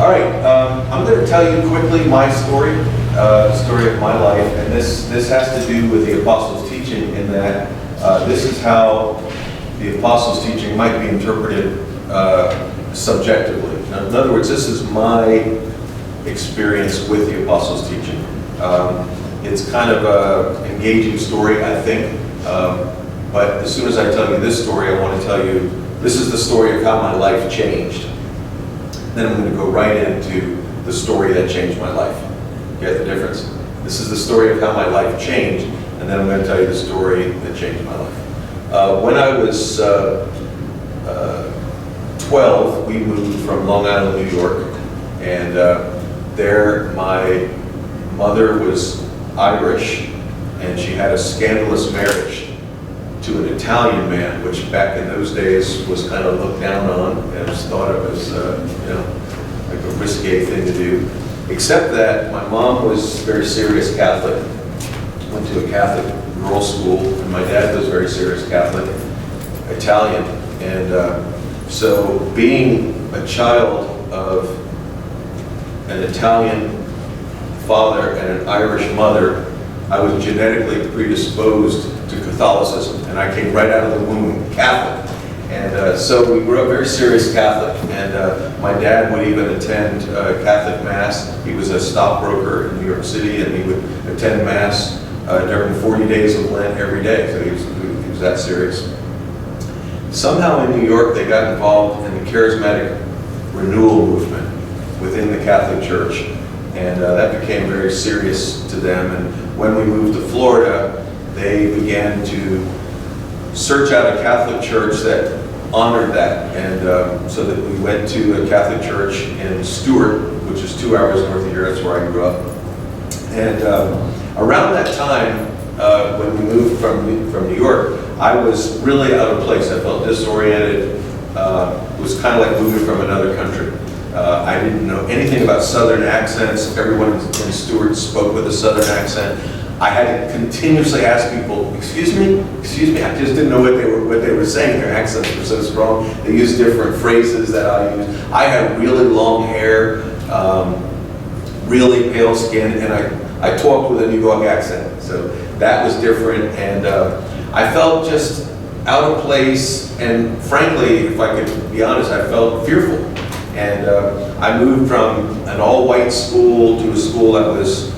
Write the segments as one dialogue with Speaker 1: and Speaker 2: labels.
Speaker 1: All right, I'm going to tell you quickly my story, the story of my life, and this has to do with the Apostles' teaching in that this is how the Apostles' teaching might be interpreted subjectively. Now, in other words, this is my experience with the Apostles' teaching. It's kind of an engaging story, I think, but as soon as I tell you this story, I want to tell you this is the story of how my life changed. Then I'm going to go right into the story that changed my life. Get the difference? This is the story of how my life changed, and then I'm going to tell you the story that changed my life. When I was 12, we moved from Long Island, New York, and there my mother was Irish, and she had a scandalous marriage to an Italian man, which back in those days was kind of looked down on and was thought of as, like a risque thing to do. Except that my mom was very serious Catholic, went to a Catholic girls' school, and my dad was very serious Catholic, Italian. And so being a child of an Italian father and an Irish mother, I was genetically predisposed to Catholicism, and I came right out of the womb Catholic. And so we grew up very serious Catholic, and my dad would even attend Catholic Mass. He was a stockbroker in New York City, and he would attend Mass during 40 days of Lent every day, so he was that serious. Somehow in New York they got involved in the charismatic renewal movement within the Catholic Church, and that became very serious to them. And when we moved to Florida, they began to search out a Catholic church that honored that, and so that we went to a Catholic church in Stewart, which is 2 hours north of here. That's where I grew up. And around that time, when we moved from New York, I was really out of place. I felt disoriented. It was kind of like moving from another country. I didn't know anything about Southern accents. Everyone in Stewart spoke with a Southern accent. I had to continuously ask people, excuse me, I just didn't know what they were saying. Their accents were so strong. They used different phrases that I used. I had really long hair, really pale skin, and I talked with a New York accent. So that was different, and I felt just out of place, and frankly, if I could be honest, I felt fearful. And I moved from an all-white school to a school that was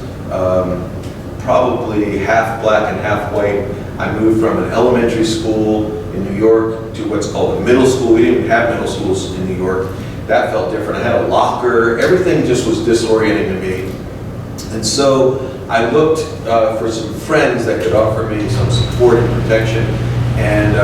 Speaker 1: probably half black and half white. I moved from an elementary school in New York to what's called a middle school. We didn't even have middle schools in New York. That felt different. I had a locker. Everything just was disorienting to me. And so I looked for some friends that could offer me some support and protection. And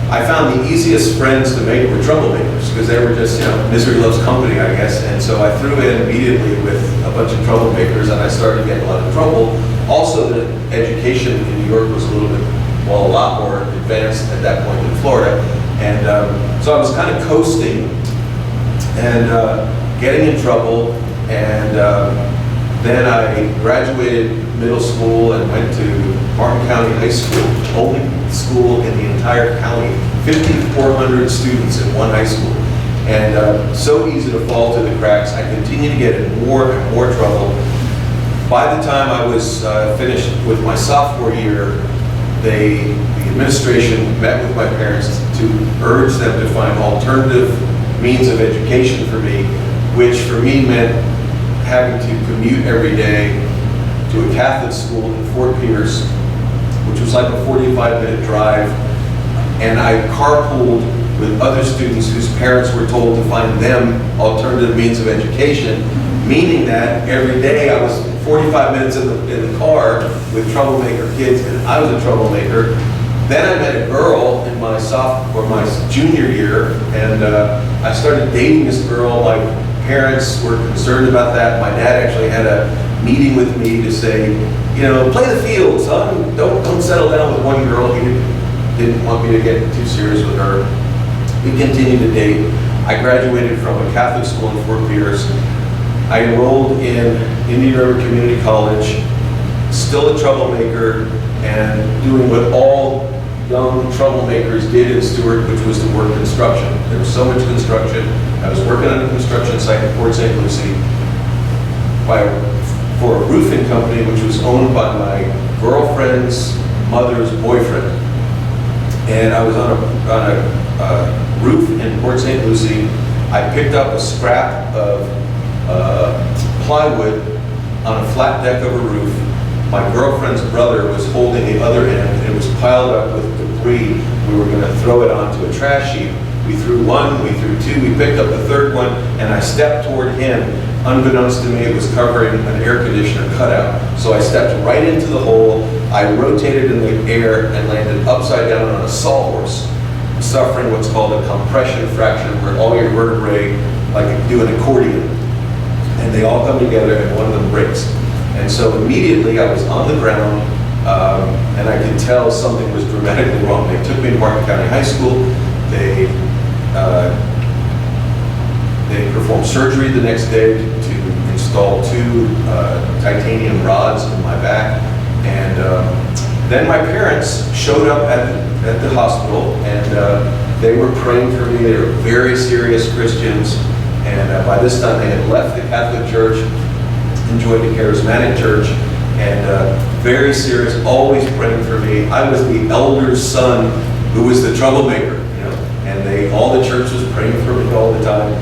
Speaker 1: I found the easiest friends to make were troublemakers, because they were just, misery loves company, I guess. And so I threw in immediately with a bunch of troublemakers, and I started getting a lot of trouble. Also, the education in New York was a lot more advanced at that point than Florida. And so I was kind of coasting and getting in trouble. And then I graduated middle school and went to Martin County High School, only school in the entire county, 5,400 students in one high school. And so easy to fall to the cracks. I continued to get in more and more trouble. By the time I was finished with my sophomore year, the administration met with my parents to urge them to find alternative means of education for me, which for me meant having to commute every day to a Catholic school in Fort Pierce, which was like a 45-minute drive, and I carpooled with other students whose parents were told to find them alternative means of education, meaning that every day I was 45 minutes in the car with troublemaker kids, and I was a troublemaker. Then I met a girl in my junior year, and I started dating this girl. My parents were concerned about that. My dad actually had a meeting with me to say, play the field, son. Don't settle down with one girl. He didn't want me to get too serious with her. We continued to date. I graduated from a Catholic school in Fort Pierce. I enrolled in Indian River Community College, still a troublemaker, and doing what all young troublemakers did in Stewart, which was to work construction. There was so much construction. I was working on a construction site in Port St. Lucie for a roofing company which was owned by my girlfriend's mother's boyfriend. And I was on a roof in Port St. Lucie. I picked up a scrap of plywood on a flat deck of a roof. My girlfriend's brother was holding the other end, and it was piled up with debris. We were going to throw it onto a trash heap. We threw one, we threw two, we picked up the third one, and I stepped toward him. Unbeknownst to me, it was covering an air conditioner cutout. So I stepped right into the hole. I rotated in the air and landed upside down on a sawhorse, suffering what's called a compression fracture, where all your vertebrae, like do an accordion, and they all come together and one of them breaks. And so immediately I was on the ground, and I could tell something was dramatically wrong. They took me to Martin County High School. They performed surgery the next day to install 2 titanium rods in my back. And then my parents showed up at the hospital, and they were praying for me. They were very serious Christians. And by this time they had left the Catholic Church, enjoyed the charismatic church, and very serious, always praying for me. I was the elder's son who was the troublemaker, and all the church was praying for me all the time.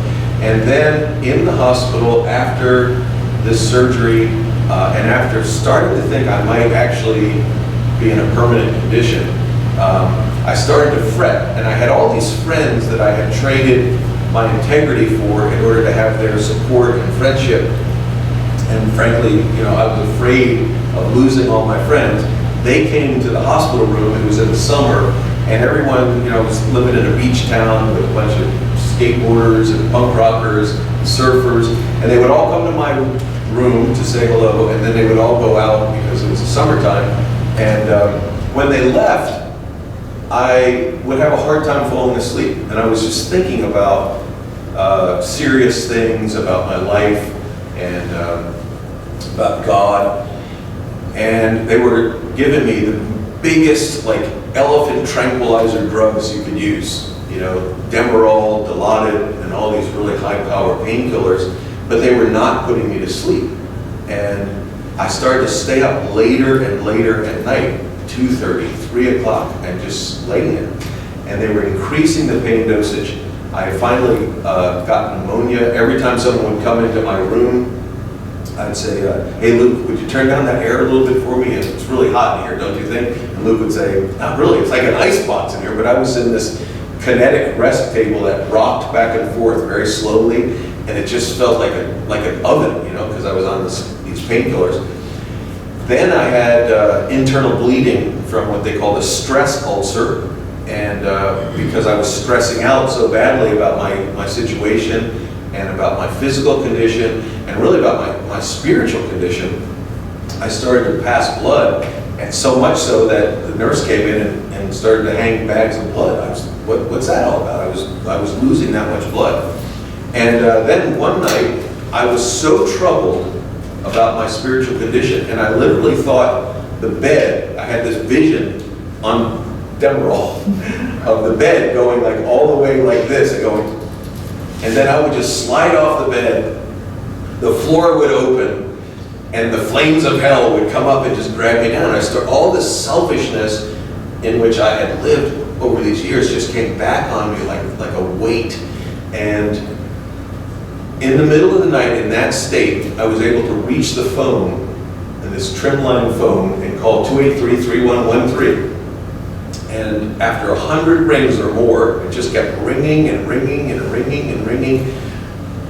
Speaker 1: And then in the hospital, after this surgery, and after starting to think I might actually be in a permanent condition, I started to fret. And I had all these friends that I had traded my integrity for in order to have their support and friendship. And frankly, I was afraid of losing all my friends. They came to the hospital room. It was in the summer, and everyone, was living in a beach town with a bunch of skateboarders and punk rockers and surfers, and they would all come to my room to say hello, and then they would all go out because it was the summertime. And when they left, I would have a hard time falling asleep, and I was just thinking about serious things about my life and about God. And they were giving me the biggest, elephant tranquilizer drugs you could use. Demerol, Dilaudid, and all these really high-power painkillers, but they were not putting me to sleep. And I started to stay up later and later at night, 2:30, 3 o'clock, and just laying there. And they were increasing the pain dosage. I finally got pneumonia. Every time someone would come into my room, I'd say, hey Luke, would you turn down that air a little bit for me? It's really hot in here, don't you think? And Luke would say, not really, it's like an icebox in here. But I was in this kinetic rest table that rocked back and forth very slowly, and it just felt like an oven, because I was on these painkillers. Then I had internal bleeding from what they call a stress ulcer, and because I was stressing out so badly about my situation and about my physical condition and really about my spiritual condition, I started to pass blood, and so much so that the nurse came in and started to hang bags of blood. I was, what's that all about? I was losing that much blood. And then one night, I was so troubled about my spiritual condition, and I literally thought the bed, I had this vision on Demerol of the bed going all the way like this, and then I would just slide off the bed, the floor would open, and the flames of hell would come up and just drag me down. All this selfishness in which I had lived over these years just came back on me like a weight. And in the middle of the night, in that state, I was able to reach the phone, and this trimline phone, and call 283-3113. And after 100 rings or more, it just kept ringing and ringing and ringing and ringing.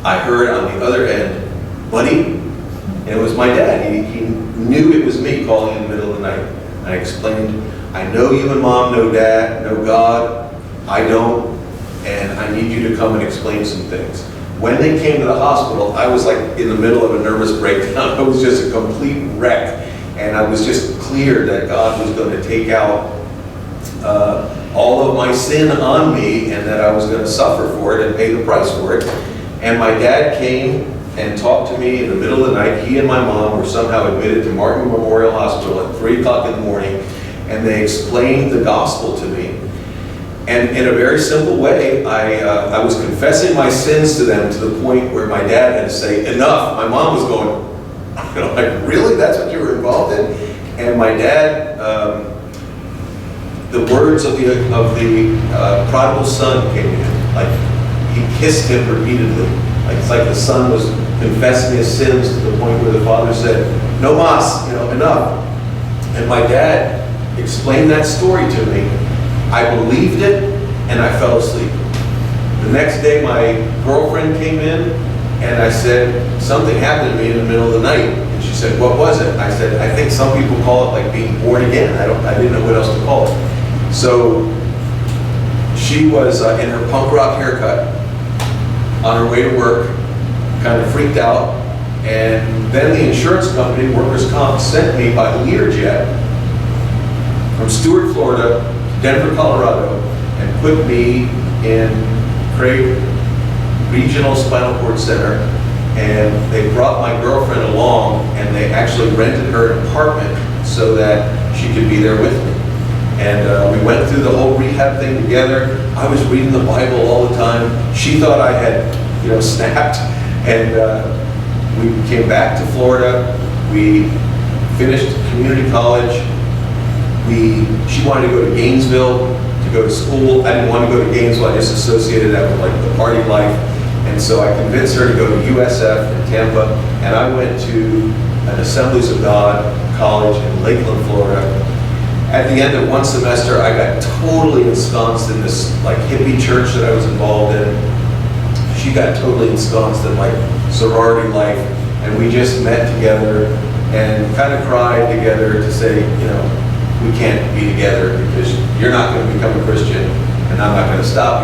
Speaker 1: I heard on the other end, buddy, and it was my dad. He knew it was me calling in the middle of the night. And I explained, I know you and Mom know Dad, know God. I don't, and I need you to come and explain some things. When they came to the hospital, I was in the middle of a nervous breakdown. I was just a complete wreck. And I was just clear that God was going to take out all of my sin on me, and that I was going to suffer for it and pay the price for it. And my dad came and talked to me in the middle of the night. He and my mom were somehow admitted to Martin Memorial Hospital at 3 o'clock in the morning. and they explained the gospel to me. And in a very simple way, I was confessing my sins to them to the point where my dad had to say, enough. My mom was going, like, really? That's what you were involved in? And my dad, the words of the prodigal son came in. Like, he kissed him repeatedly. Like, it's like the son was confessing his sins to the point where the father said, no mas, enough. And my dad explained that story to me. I believed it, and I fell asleep. The next day, my girlfriend came in, and I said, something happened to me in the middle of the night. And she said, what was it? I said, I think some people call it like being born again. I didn't know what else to call it. So she was in her punk rock haircut on her way to work, kind of freaked out. And then the insurance company, Workers' Comp, sent me by Learjet from Stuart, Florida, Denver, Colorado, and put me in Craig Regional Spinal Cord Center, and they brought my girlfriend along, and they actually rented her an apartment so that she could be there with me. And we went through the whole rehab thing together. I was reading the Bible all the time. She thought I had, snapped, and we came back to Florida. We finished community college. She wanted to go to Gainesville to go to school. I didn't want to go to Gainesville. I just associated that with like the party life. And so I convinced her to go to USF in Tampa. And I went to an Assemblies of God college in Lakeland, Florida. At the end of one semester, I got totally ensconced in this like hippie church that I was involved in. She got totally ensconced in like sorority life. And we just met together and kind of cried together to say, we can't be together because you're not going to become a Christian and I'm not going to stop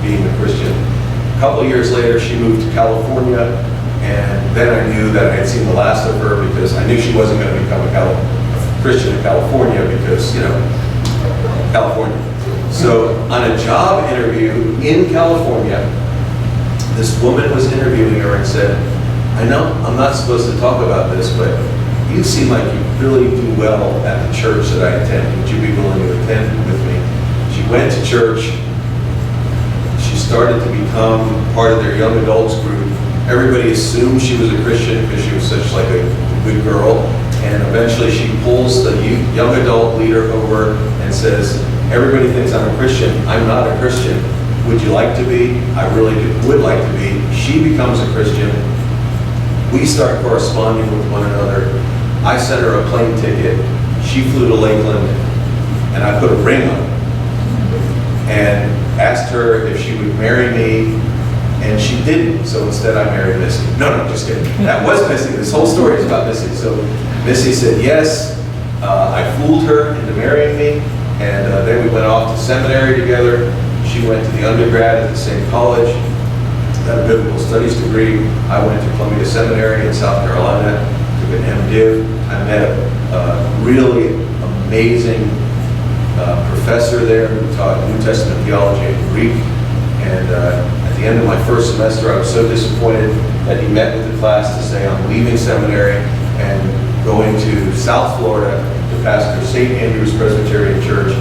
Speaker 1: being a Christian. A couple of years later, she moved to California, and then I knew that I had seen the last of her because I knew she wasn't going to become a Christian in California because, California. So on a job interview in California, this woman was interviewing her and said, I know I'm not supposed to talk about this, but you seem like you really do well at the church that I attend. Would you be willing to attend with me? She went to church. She started to become part of their young adults group. Everybody assumed she was a Christian because she was such like a good girl. And eventually she pulls the young adult leader over and says, everybody thinks I'm a Christian. I'm not a Christian. Would you like to be? I really would like to be. She becomes a Christian. We start corresponding with one another. I sent her a plane ticket. She flew to Lakeland, and I put a ring on it and asked her if she would marry me, and she didn't. So instead, I married Missy. No, just kidding. That was Missy. This whole story is about Missy. So Missy said yes. I fooled her into marrying me, and then we went off to seminary together. She went to the undergrad at the same college, got a biblical studies degree. I went to Columbia Seminary in South Carolina. An MDiv. I met a really amazing professor there who taught New Testament theology and Greek. And at the end of my first semester, I was so disappointed that he met with the class to say I'm leaving seminary and going to South Florida to pastor St. Andrew's Presbyterian Church.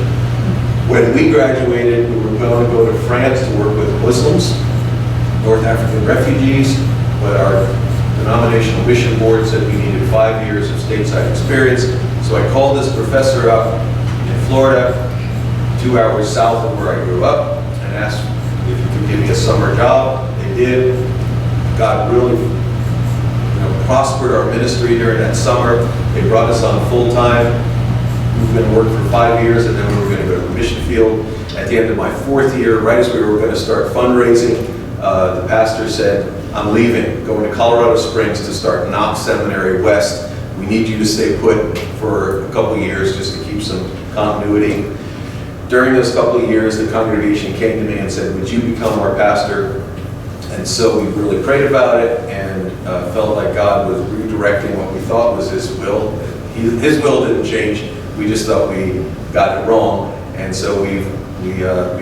Speaker 1: When we graduated, we were going to go to France to work with Muslims, North African refugees, but our denominational mission board said we needed 5 years of stateside experience. So I called this professor up in Florida, 2 hours south of where I grew up, and asked if he could give me a summer job. They did. God really prospered our ministry during that summer. They brought us on full time. We were going to work for 5 years, and then we were going to go to the mission field. At the end of my 4th year, right as we were going to start fundraising, the pastor said, I'm leaving, going to Colorado Springs to start Knox Seminary West. We need you to stay put for a couple of years just to keep some continuity. During those couple of years, the congregation came to me and said, would you become our pastor? And so we really prayed about it and felt like God was redirecting what we thought was His will. His will didn't change. We just thought we got it wrong. And so we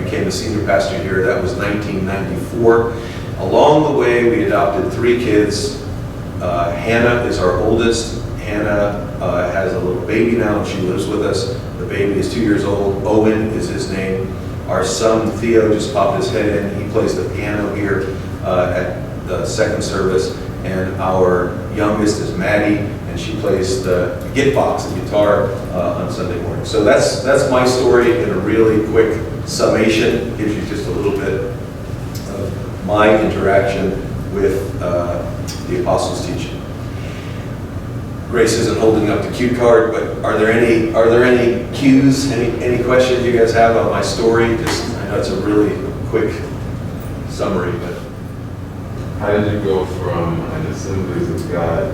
Speaker 1: became the senior pastor here. That was 1994. Along the way, we adopted 3 kids. Hannah is our oldest. Hannah has a little baby now, and she lives with us. The baby is 2 years old. Owen is his name. Our son Theo just popped his head in. He plays the piano here at the second service. And our youngest is Maddie, and she plays the gitbox, the guitar, on Sunday morning. So that's my story in a really quick summation. Gives you just a little bit of my interaction with the apostles' teaching. Grace isn't holding up the cue card, but are there any cues, any questions you guys have on my story? Just, I know it's a really quick summary, but.
Speaker 2: How did you go from an Assemblies of God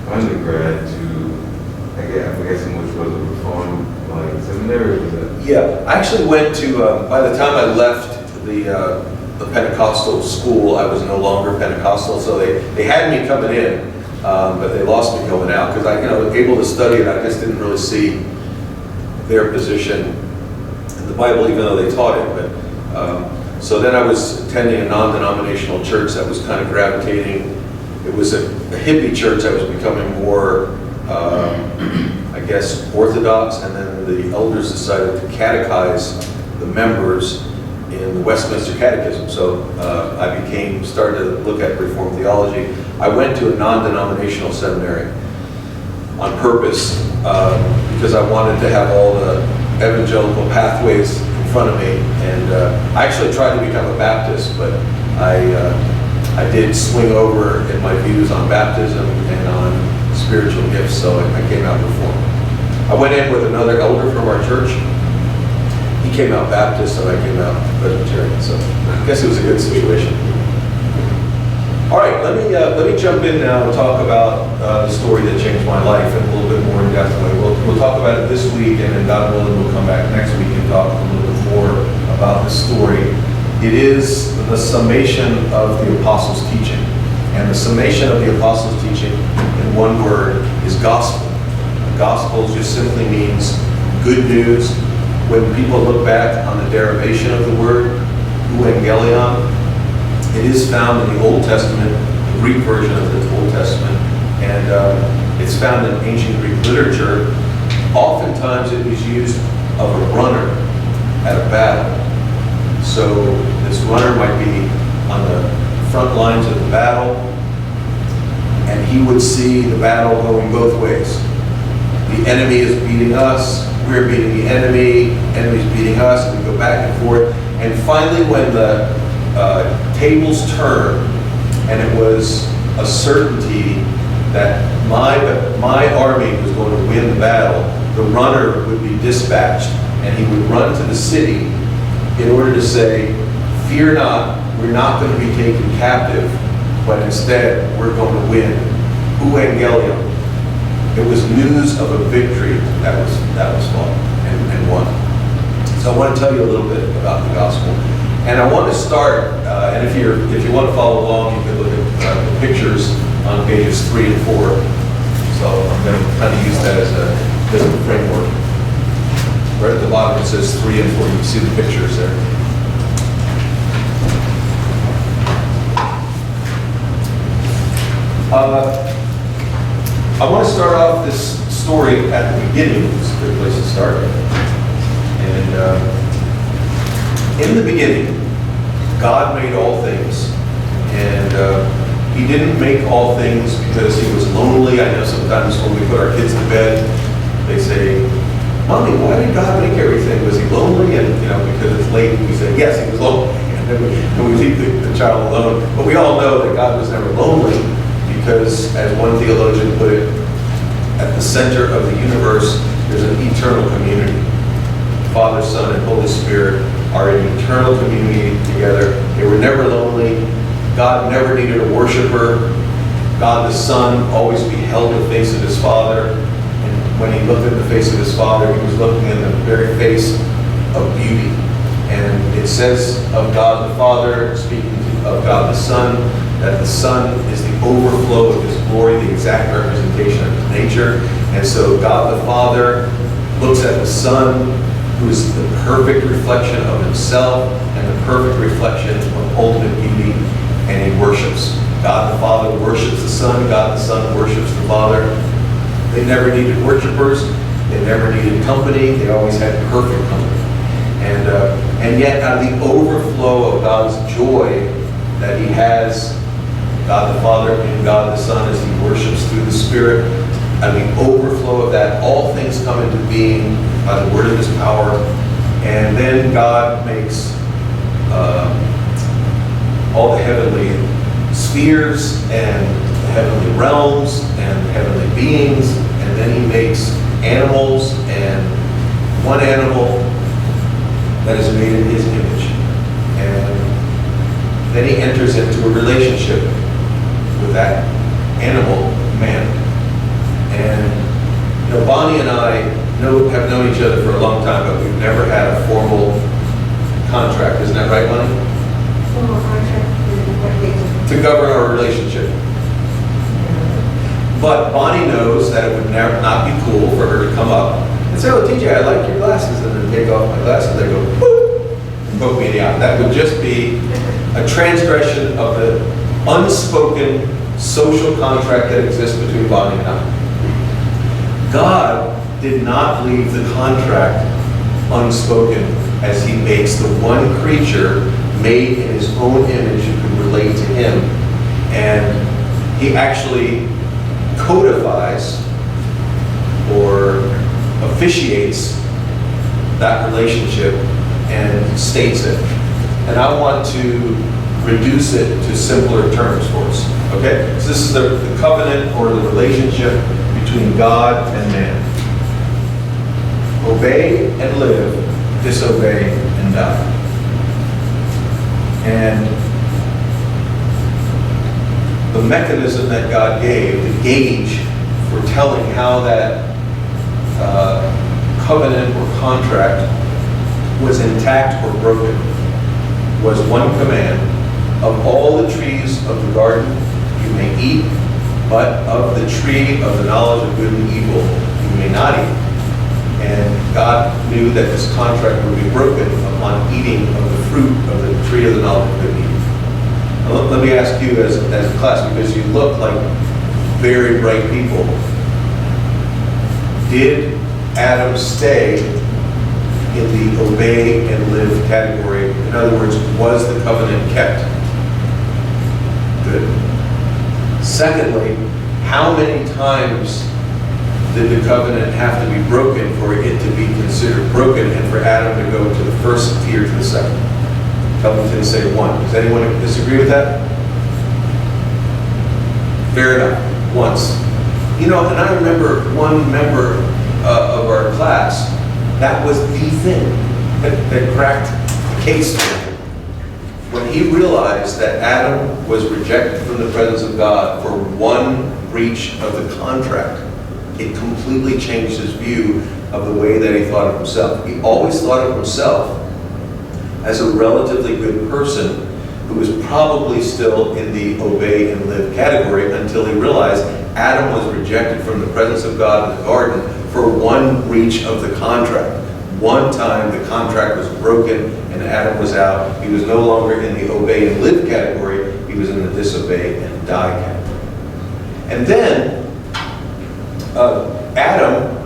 Speaker 2: undergrad to, I'm guessing, which was a Reformed seminary? Was it?
Speaker 1: Yeah, I actually went to, by the time I left the Pentecostal school, I was no longer Pentecostal, so they had me coming in, but they lost me going out, because I was able to study it. I just didn't really see their position in the Bible, even though they taught it. But so then I was attending a non-denominational church that was kind of gravitating. It was a hippie church that was becoming more, I guess, orthodox, and then the elders decided to catechize the members in the Westminster Catechism. So I started to look at Reformed theology. I went to a non-denominational seminary on purpose because I wanted to have all the evangelical pathways in front of me. And I actually tried to become a Baptist, but I did swing over in my views on baptism and on spiritual gifts, so I came out Reformed. I went in with another elder from our church. He came out Baptist, and I came out Presbyterian, so I guess it was a good situation. All right, let me jump in now and talk about the story that changed my life in a little bit more in-depth way. We'll talk about it this week, and then God willing, we'll come back next week and talk a little bit more about the story. It is the summation of the apostles' teaching, and the summation of the apostles' teaching in one word is gospel. Gospel just simply means good news. When people look back on the derivation of the word, euangelion, it is found in the Old Testament, the Greek version of the Old Testament, and it's found in ancient Greek literature. Oftentimes it was used of a runner at a battle. So this runner might be on the front lines of the battle, and he would see the battle going both ways. The enemy is beating us, we're beating the enemy's beating us, and we go back and forth. And finally, when the tables turned, and it was a certainty that my army was going to win the battle, the runner would be dispatched, and he would run to the city in order to say, fear not, we're not going to be taken captive, but instead we're going to win. Euangelion. It was news of a victory that was fought and won. So I want to tell you a little bit about the gospel. And I want to start, and if you want to follow along, you can look at the pictures on pages 3 and 4. So I'm going to kind of use that as a framework. Right at the bottom it says 3 and 4. You can see the pictures there. I want to start off this story at the beginning. It's a good place to start. And in the beginning, God made all things. And He didn't make all things because He was lonely. I know sometimes when we put our kids to bed, they say, Mommy, why did God make everything? Was He lonely? And because it's late, we say, yes, He was lonely. And then we leave the child alone. But we all know that God was never lonely, because, as one theologian put it, at the center of the universe, there's an eternal community. Father, Son, and Holy Spirit are in eternal community together. They were never lonely. God never needed a worshiper. God the Son always beheld the face of His Father. And when He looked at the face of His Father, He was looking in the very face of beauty. And it says of God the Father, speaking of God the Son, that the Son is the overflow of His glory, the exact representation of His nature. And so God the Father looks at the Son, who is the perfect reflection of Himself and the perfect reflection of ultimate beauty, and He worships. God the Father worships the Son, God the Son worships the Father. They never needed worshipers. They never needed company. They always had perfect company. And yet, out of the overflow of God's joy that he has, God the Father and God the Son, as he worships through the Spirit, out of the overflow of that, all things come into being by the word of his power. And then God makes all the heavenly spheres and the heavenly realms and heavenly beings. And then he makes animals, and one animal that is made in his image. And then he enters into a relationship with that animal, man. And Bonnie and I have known each other for a long time, but we've never had a formal contract. Isn't that right, Bonnie?
Speaker 3: Formal contract
Speaker 1: to govern our relationship. But Bonnie knows that it would never not be cool for her to come up and say, "Oh, TJ, I like your glasses," and then take off my glasses. They go, "Boop," and poke me in the eye. That would just be a transgression of the unspoken social contract that exists between Bonnie and I. God did not leave the contract unspoken as he makes the one creature made in his own image who can relate to him. And he actually codifies or officiates that relationship and states it. And I want to reduce it to simpler terms for us. Okay? So this is the covenant or the relationship between God and man. Obey and live, disobey and die. And the mechanism that God gave, the gauge for telling how that covenant or contract was intact or broken, was one command: of all the trees of the garden you may eat, but of the tree of the knowledge of good and evil you may not eat. And God knew that this contract would be broken upon eating of the fruit of the tree of the knowledge of good and evil. Now, let me ask you as a class, because you look like very bright people. Did Adam stay in the obey and live category? In other words, was the covenant kept? Good. Secondly, how many times did the covenant have to be broken for it to be considered broken and for Adam to go to the first tier to the second? Tell me to say one. Does anyone disagree with that? Fair enough. Once. And I remember one member of our class, that was the thing that cracked the case for him. When he realized that Adam was rejected from the presence of God for one breach of the contract, it completely changed his view of the way that he thought of himself. He always thought of himself as a relatively good person who was probably still in the obey and live category until he realized Adam was rejected from the presence of God in the garden for one breach of the contract. One time the contract was broken and Adam was out. He was no longer in the obey and live category. He was in the disobey and die category. And then Adam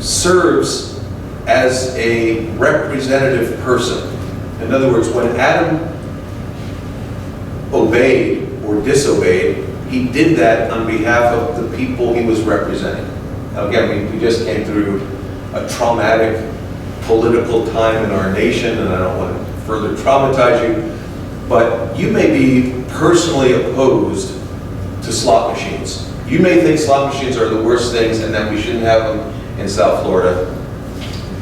Speaker 1: serves as a representative person. In other words, when Adam obeyed or disobeyed, he did that on behalf of the people he was representing. Now again, we just came through a traumatic political time in our nation, and I don't want to further traumatize you, but you may be personally opposed to slot machines. You may think slot machines are the worst things and that we shouldn't have them in South Florida.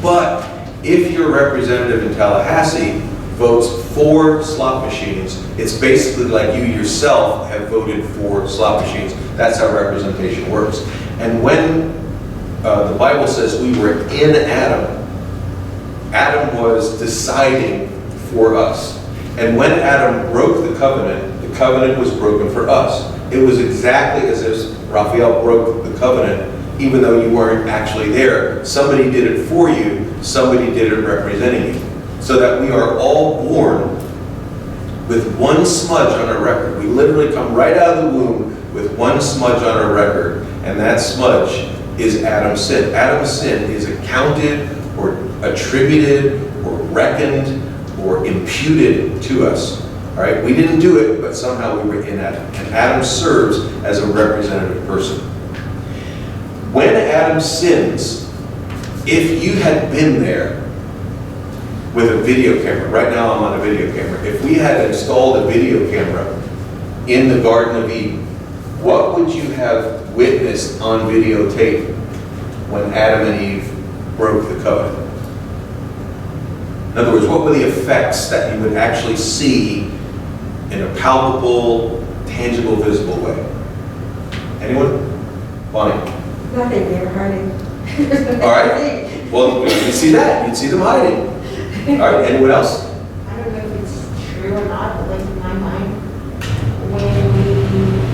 Speaker 1: But if your representative in Tallahassee votes for slot machines, it's basically like you yourself have voted for slot machines. That's how representation works. And when the Bible says we were in Adam, Adam was deciding for us. And when Adam broke the covenant was broken for us. It was exactly as if Raphael broke the covenant, even though you weren't actually there. Somebody did it for you, somebody did it representing you. So that we are all born with one smudge on our record. We literally come right out of the womb with one smudge on our record. And and that smudge is Adam's sin. Adam's sin is accounted or attributed or reckoned or imputed to us. All right, we didn't do it, but somehow we were in Adam. And Adam serves as a representative person. When Adam sins, if you had been there with a video camera, right now I'm on a video camera, if we had installed a video camera in the Garden of Eden, what would you have witnessed on videotape when Adam and Eve broke the covenant? In other words, what were the effects that you would actually see in a palpable, tangible, visible way? Anyone? Bonnie?
Speaker 3: Nothing, they were hiding.
Speaker 1: All right. Well, you see that. You'd see them hiding. All right. Anyone else?
Speaker 4: I don't know if it's true or not, but like in my mind, when we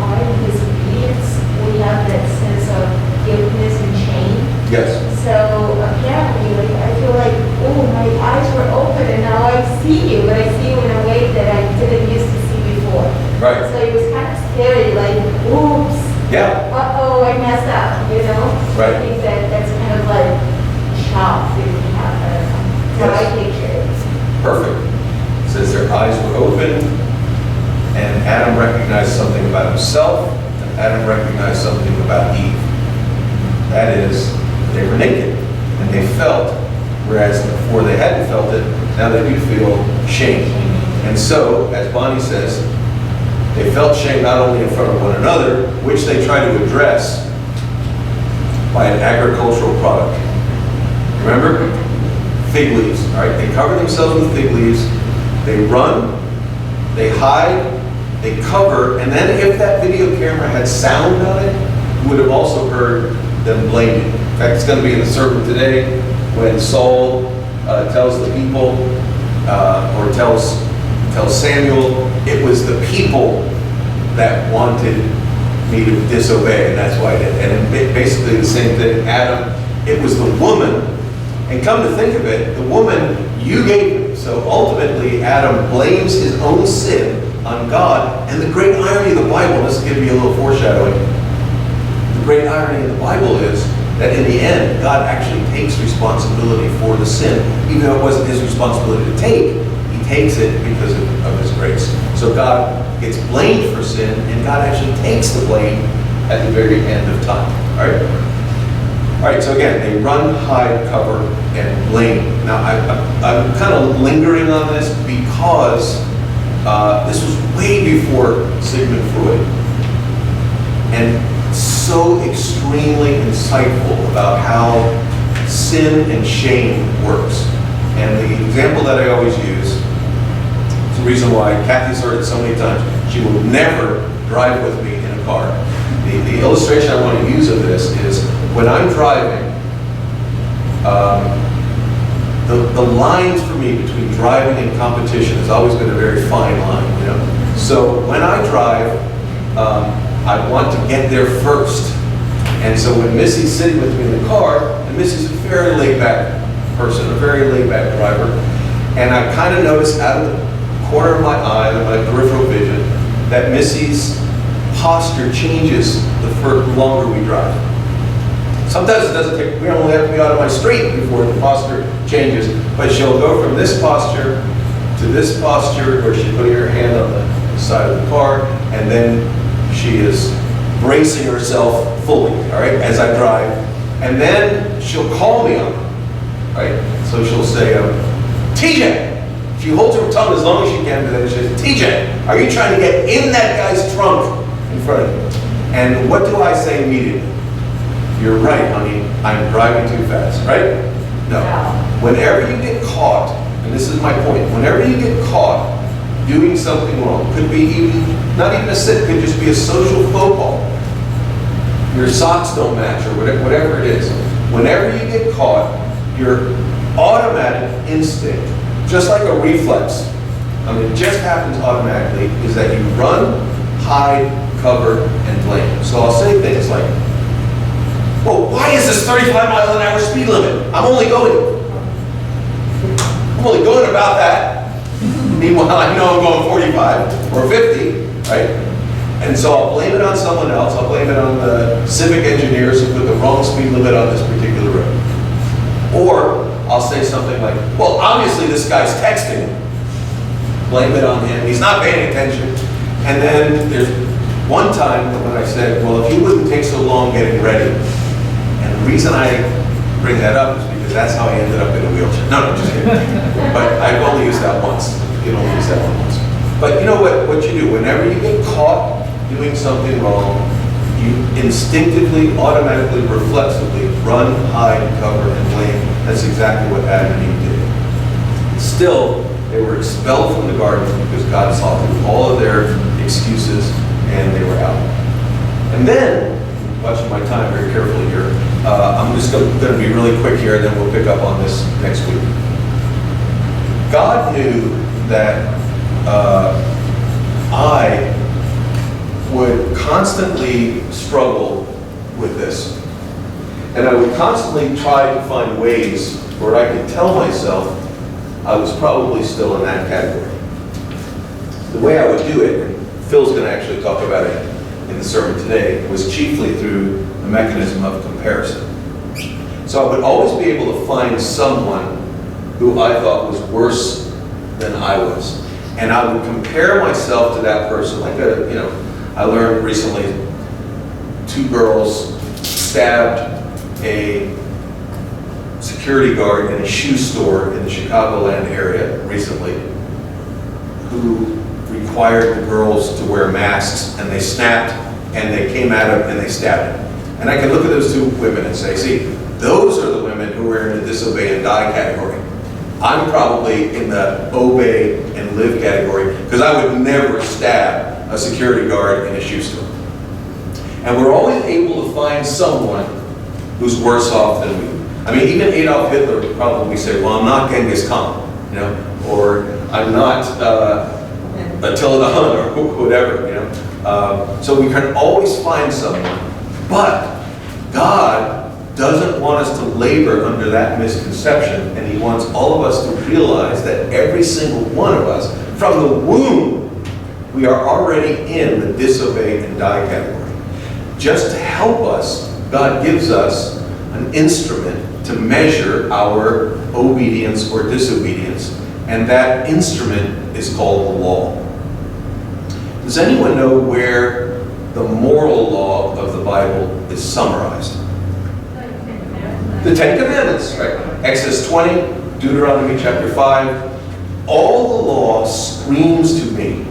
Speaker 4: are in disobedience, we have that sense of guiltiness and shame.
Speaker 1: Yes.
Speaker 4: So apparently, like, I feel like, oh, my eyes were open and now I see you, but I see you in a way that I didn't used to see before.
Speaker 1: Right.
Speaker 4: So it was kind of scary, like, oops,
Speaker 1: Yeah.
Speaker 4: uh-oh, I messed up, you know?
Speaker 1: Right.
Speaker 4: I think that's kind of like shock that we have. So
Speaker 1: Yes.
Speaker 4: I picture it.
Speaker 1: Perfect. It says their eyes were open, and Adam recognized something about himself, and Adam recognized something about Eve. That is, they were naked, and they felt, whereas before they hadn't felt it, now they do feel shame. And so, as Bonnie says, they felt shame not only in front of one another, which they try to address by an agricultural product. Remember? Fig leaves, all right? They cover themselves with fig leaves, they run, they hide, they cover, and then if that video camera had sound on it, you would have also heard them blaming. In fact, it's going to be in the sermon today when Saul tells the people, or tells Samuel, it was the people that wanted me to disobey, and that's why I did. And basically the same thing, Adam, it was the woman. And come to think of it, the woman you gave him. So ultimately, Adam blames his own sin on God. And the great irony of the Bible, this will give you a little foreshadowing. The great irony of the Bible is that in the end, God actually takes responsibility for the sin. Even though it wasn't his responsibility to take, he takes it because of his grace. So God gets blamed for sin, and God actually takes the blame at the very end of time. All right? All right, so again, they run, hide, cover, and blame. Now, I'm kind of lingering on this because this was way before Sigmund Freud, and so extremely insightful about how sin and shame works. And the example that I always use, it's the reason why Kathy's heard it so many times, she will never drive with me in a car. The illustration I want to use of this is when I'm driving, the lines for me between driving and competition has always been a very fine line, you know. So when I drive, I want to get there first. And so when Missy's sitting with me in the car, and Missy's a very laid-back person, a very laid-back driver, and I kind of notice out of the corner of my eye, my peripheral vision, that Missy's posture changes the longer we drive. Sometimes it doesn't take, we only have to be out of my street before the posture changes, but she'll go from this posture to this posture where she's putting her hand on the side of the car, and then she is bracing herself fully, all right, as I drive. And then she'll call me on it, right? So she'll say, TJ! She holds her tongue as long as she can, but then she says, TJ, are you trying to get in that guy's trunk in front of you? And what do I say immediately? You're right, honey, I'm driving too fast, right? No. Whenever you get caught, and this is my point, whenever you get caught doing something wrong, could be even, not even a sin, could just be a social faux pas. Your socks don't match or whatever it is. Whenever you get caught, your automatic instinct, just like a reflex, I mean, it just happens automatically, is that you run, hide, cover, and blame. So I'll say things like, well, why is this 35-mile-an-hour speed limit? I'm only going about that. Meanwhile, I know I'm going 45 or 50, right? And so I'll blame it on someone else. I'll blame it on the civic engineers who put the wrong speed limit on this particular road. Or I'll say something like, well, obviously this guy's texting. Blame it on him. He's not paying attention. And then there's one time when I said, well, if you wouldn't take so long getting ready. And the reason I bring that up is because that's how I ended up in a wheelchair. No, just kidding. But I've only used that once. You can only use that one once. But you know what you do? Whenever you get caught doing something wrong, you instinctively, automatically, reflexively run, hide, cover, and blame. That's exactly what Adam and Eve did. Still, they were expelled from the garden because God saw through all of their excuses and they were out. And then, watching my time very carefully here, I'm just going to be really quick here and then we'll pick up on this next week. God knew that I would constantly struggle with this. And I would constantly try to find ways where I could tell myself I was probably still in that category. The way I would do it, and Phil's going to actually talk about it in the sermon today, was chiefly through the mechanism of comparison. So I would always be able to find someone who I thought was worse than I was. And I would compare myself to that person. Like, I learned recently 2 girls stabbed a security guard in a shoe store in the Chicagoland area recently, who required the girls to wear masks, and they snapped, and they came at him, and they stabbed him. And I can look at those 2 women and say, see, those are the women who are in the disobey and die category. I'm probably in the obey and live category, because I would never stab a security guard in a shoe store. And we're always able to find someone who's worse off than we. I mean, even Adolf Hitler would probably say, well, I'm not Genghis Khan, or I'm not Attila the Hun, or whatever, So we can always find someone, but God doesn't want us to labor under that misconception, and He wants all of us to realize that every single one of us, from the womb, we are already in the disobey and die category. Just to help us, God gives us an instrument to measure our obedience or disobedience, and that instrument is called the law. Does anyone know where the moral law of the Bible is summarized? The 10 Commandments, right? Exodus 20, Deuteronomy chapter 5. All the law screams to me.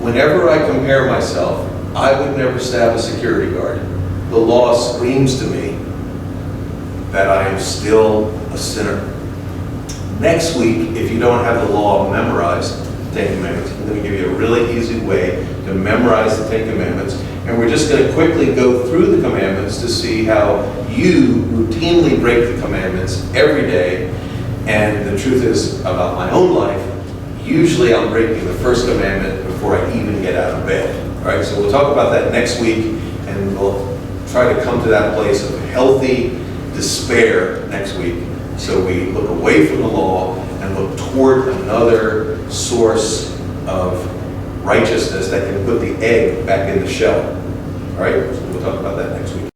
Speaker 1: Whenever I compare myself, I would never stab a security guard. The law screams to me that I am still a sinner. Next week, if you don't have the law memorized, the 10 Commandments, I'm going to give you a really easy way to memorize the 10 Commandments. And we're just going to quickly go through the commandments to see how you routinely break the commandments every day. And the truth is, about my own life, usually I'm breaking the first commandment before I even get out of bed. All right, so we'll talk about that next week, and we'll try to come to that place of healthy despair next week. So we look away from the law and look toward another source of righteousness that can put the egg back in the shell. All right, so we'll talk about that next week.